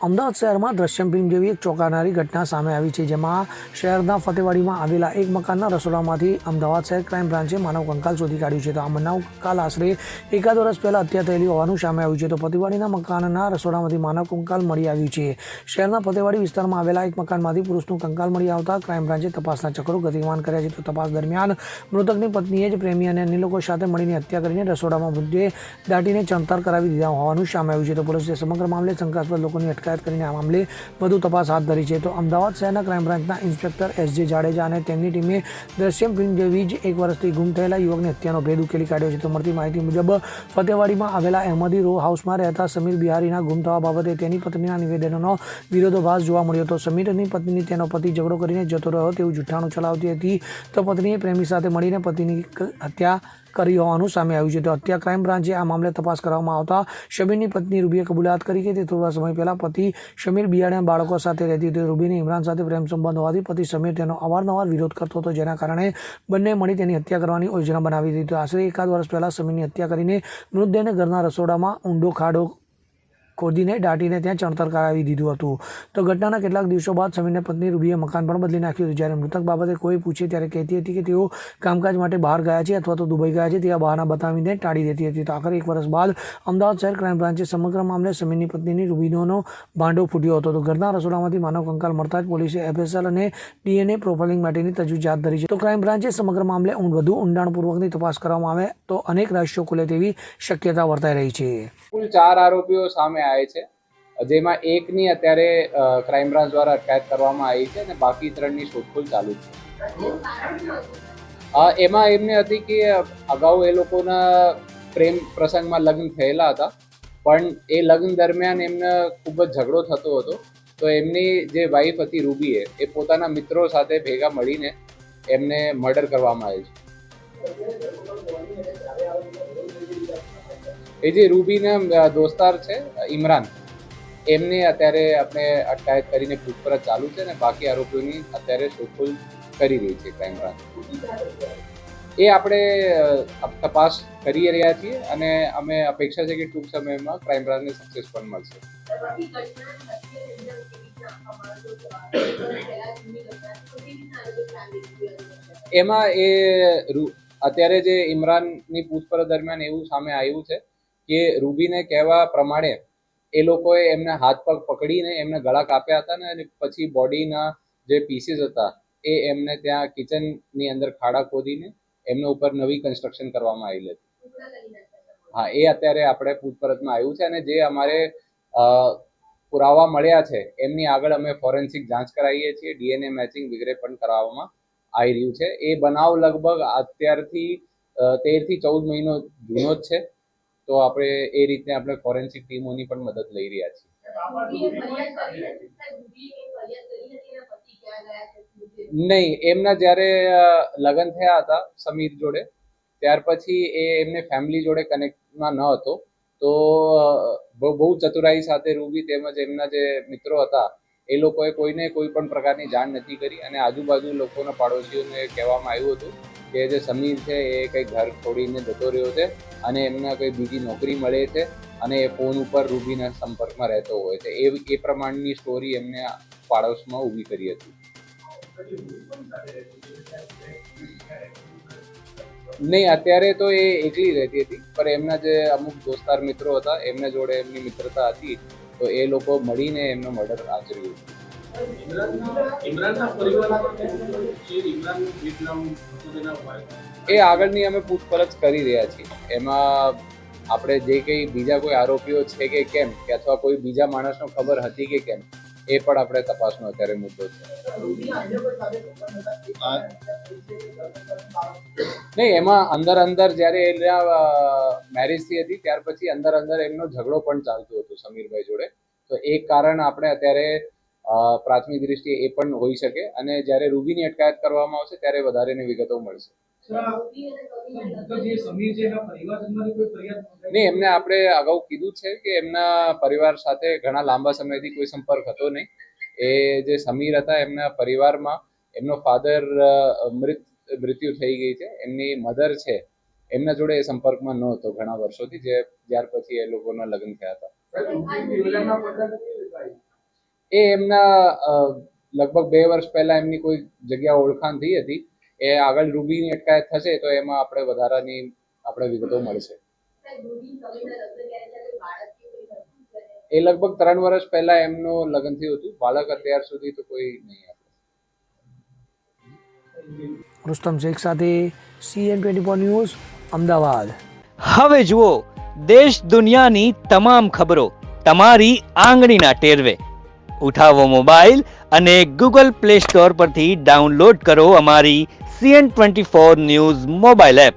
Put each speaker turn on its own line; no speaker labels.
અમદાવાદ શહેરમાં દ્રશ્યમ ફિલ્મ જેવી એક ચોંકાવનારી ઘટના સામે આવી છે, જેમાં શહેરના ફતેવાડીમાં આવેલા એક મકાનના રસોડામાંથી અમદાવાદ શહેર ક્રાઇમ બ્રાન્ચે માનવ કંકાલ શોધી કાઢ્યું છે. તો આ માનવ કંકાલ આશરે એકાદ વર્ષ પહેલા હત્યા થયેલી હોવાનું સામે આવ્યું છે. તો ફતેવાડીના મકાનના રસોડામાંથી માનવ કંકાલ મળી આવ્યું છે. શહેરના ફતેવાડી વિસ્તારમાં આવેલા એક મકાનમાંથી પુરુષનું કંકાલ મળી આવતા ક્રાઇમ બ્રાન્ચે તપાસના ચક્રો ગતિમાન કર્યા છે. તો તપાસ દરમિયાન મૃતકની પત્નીએ જ પ્રેમી અને અન્ય લોકો સાથે મળીને હત્યા કરીને રસોડામાં મૃતદેહ દાટીને ચણતર કરાવી દીધા હોવાનું સામે આવ્યું છે. તો પોલીસે સમગ્ર મામલે શંકાસ્પદ લોકોની અટકાયત કરીને આ મામલે વધુ તપાસ હાથ ધરી છે. તો અમદાવાદ શહેરના ક્રાઇમ બ્રાન્ચના ઇન્સ્પેક્ટર S.J. જાડેજા અને તેમની ટીમે દ્રશ્યમ ફિલ્મ જેવી જ એક વર્ષથી ગુમ થયેલા યુવકની હત્યાનો ભેદ ઉકેલી કાઢ્યો છે. તો મળતી માહિતી મુજબ ફતેવાડીમાં આવેલા અહેમદી રો હાઉસમાં રહેતા સમીર બિહારીના ગુમ થવા બાબતે તેની પત્નીના નિવેદનોનો વિરોધાભાસ જોવા મળ્યો હતો. સમીરની પત્ની તેનો પતિ ઝઘડો કરીને જતો રહ્યો તેવું જૂઠાણું ચલાવતી હતી. તો પત્નીએ પ્રેમી સાથે મળીને પતિની હત્યા કરી હોવાનું સામે આવ્યું છે. તો હત્યા ક્રાઇમ બ્રાન્ચે આ મામલે તપાસ કરવામાં આવતા શમીરની પત્ની રૂબીએ કબૂલાત કરી કે તે થોડા સમય પહેલા પતિ શમીર બિયાડીના બાળકો સાથે રહેતી હતી. રૂબીને ઇમરાન સાથે પ્રેમ સંબંધ હોવાથી પતિ સમીર તેનો અવારનવાર વિરોધ કરતો હતો, જેના કારણે બંને મળી તેની હત્યા કરવાની યોજના બનાવી હતી. તો આશરે એકાદ વર્ષ પહેલા સમીરની હત્યા કરીને મૃતદેહને ઘરના રસોડામાં ઊંડો ખાડો ખોદીને દાટીને ત્યાં ચણતર કરાવી દીધું હતું. તો ઘટનાના કેટલાક દિવસો બાદ સમીરની પત્ની રૂબીએ મકાન પણ બદલી નાખ્યું હતું. જ્યારે મૃતક બાબતે કોઈ પૂછે ત્યારે કહેતી હતી કે તેઓ કામકાજ માટે બહાર ગયા છે અથવા તો દુબઈ ગયા છે તેવા બહાના બતાવીને ટાળી દેતી હતી. તો આખરે એક વર્ષ બાદ અમદાવાદ શહેર ક્રાઇમ બ્રાન્ચે સમગ્ર મામલે સમીરની પત્નીની રૂબીનો ભાંડો ફૂટ્યો હતો. તો ઘરના રસોડામાંથી માનવ કંકાલ મળતા જ પોલીસે FSL અને DNA પ્રોફાઇલિંગ માટેની તજવીજ હાથ ધરી છે. તો ક્રાઇમ બ્રાન્ચે સમગ્ર મામલે વધુ ઊંડાણપૂર્વકની તપાસ કરવામાં આવે તો અનેક રહસ્યો ખુલે તેવી શક્યતા વર્તાઈ રહી છે.
કુલ 4 આરોપીઓ સામે આવે છે, જેમાં એકની અત્યારે ક્રાઇમ બ્રાન્ચ દ્વારા અટકાયત કરવામાં આવી છે અને બાકી 3ની શોધખોળ ચાલુ છે. એમાં એમને હતી કે અગાઉ એ લોકોના પ્રેમ પ્રસંગમાં લગ્ન થયેલા હતા, પણ એ લગ્ન દરમિયાન એમને ખૂબ જ ઝઘડો થતો હતો. તો એમની જે વાઈફ હતી રૂબીએ એ પોતાના મિત્રો સાથે ભેગા મળીને એમને મર્ડર કરવામાં આવ્યું છે. એ જે રૂબીના દોસ્તાર છે ઇમરાન, એમને અત્યારે આપણે અટકાયત કરીને પૂછપરછ ચાલુ છે અને બાકી આરોપીઓની અત્યારે શોધખોળ કરી રહી છે ક્રાઇમ બ્રાન્ચ. એ આપણે તપાસ કરી રહ્યા છીએ અને અમે અપેક્ષા છે કે ટૂંક સમયમાં ક્રાઇમ બ્રાન્ચને સક્સેસ પણ મળશે. એમાં અત્યારે જે ઇમરાનની પૂછપરછ દરમિયાન એવું સામે આવ્યું છે કે રૂબીને કહેવા પ્રમાણે એ લોકોએ એમને હાથ પગ પકડીને એમને ગળા કાપ્યા હતા ને પછી બોડીના જે પીસીસ હતા એ એમને ત્યાં કિચનની અંદર ખાડા ખોદીને એમના ઉપર નવી કન્સ્ટ્રક્શન કરવામાં આવેલી હતી. હા, એ અત્યારે આપણે પૂછપરછમાં આવ્યું છે અને જે અમારે પુરાવા મળ્યા છે એમની આગળ અમે ફોરેન્સિક જાંચ કરાવીએ છીએ, DNA મેચિંગ વગેરે પણ કરાવવામાં આવી રહ્યું છે. એ બનાવ લગભગ અત્યારથી 13 થી 14 મહિનો જૂનો જ છે. તો આપણે એ રીતે આપણે ફોરેન્સિક ટીમોની પણ મદદ લઈ રહ્યા છીએ. નહીં, એમના જ્યારે લગ્ન થયા હતા સમીર જોડે, ત્યાર પછી એ એમને ફેમિલી જોડે કનેક્ટમાં ન હતો. તો બહુ ચતુરાઈ સાથે રૂબી તેમજ એમના જે મિત્રો હતા એ લોકોએ કોઈને કોઈ પણ પ્રકારની જાણ નથી કરી અને આજુબાજુ લોકોના પાડોશીઓને કહેવામાં આવ્યું હતું કે જે સમીર છે એ કંઈ ઘર છોડીને જતો રહ્યો છે અને એમને કંઈ બીજી નોકરી મળે છે અને એ ફોન ઉપર રૂબીના સંપર્કમાં રહેતો હોય છે. એ પ્રમાણની સ્ટોરી એમને પાડોશમાં ઊભી કરી હતી. નહીં, અત્યારે તો એ એકલી રહેતી હતી, પણ એમના જે અમુક દોસ્તાર મિત્રો હતા એમના જોડે એમની મિત્રતા હતી, તો એ લોકો મળીને એમનો મર્ડર આચર્યું. એ આગળની અમે પૂછપરછ કરી રહ્યા છીએ. એમાં આપણે જે કંઈ બીજા કોઈ આરોપીઓ છે કે કેમ, કે અથવા કોઈ બીજા માણસનો ખબર હતી કે કેમ, એ પણ આપણે તપાસનો અત્યારે મુદ્દો છે. નહીં, એમાં અંદર જ્યારે એના મેરેજથી હતી ત્યાર પછી અંદર એમનો ઝઘડો પણ ચાલતો હતો સમીરભાઈ જોડે. તો એક કારણ આપણે અત્યારે પ્રાથમિક દ્રષ્ટિએ એ પણ હોઈ શકે અને જ્યારે રૂબીની અટકાયત કરવામાં આવશે ત્યારે વધારેની વિગતો મળશે. નહીં, એમને આપણે અગાઉ કીધું છે કે એમના પરિવાર સાથે ઘણા લાંબા સમયથી કોઈ સંપર્ક હતો નહીં. એ જે સમીર હતા એમના પરિવારમાં એમનો ફાધર મૃત્યુ થઈ ગઈ છે, એમની મધર છે એમના જોડે એ સંપર્કમાં નહોતો ઘણા વર્ષોથી, જ્યાર પછી એ લોકોના લગ્ન થયા હતા. એ એમના લગભગ 2 વર્ષ પહેલા એમની કોઈ જગ્યા ઓળખાણ થઈ હતી. એ આગળ રૂબીની અટકાયત થશે તો એમાં આપણે વધારાની વિગતો મળશે. એ લગભગ 3 વર્ષ પહેલા એમનું લગ્ન થયું હતું. બાળક અત્યાર સુધી તો કોઈ નહીં.
રુસ્તમ શેખ સાથે CN24 ન્યૂઝ અમદાવાદ.
હવે જુઓ દેશ દુનિયાની તમામ ખબરો તમારી આંગળીના ટેરવે. ઉઠાવો મોબાઈલ અને ગૂગલ પ્લે સ્ટોર પરથી ડાઉનલોડ કરો અમારી CN24 ન્યૂઝ મોબાઈલ એપ.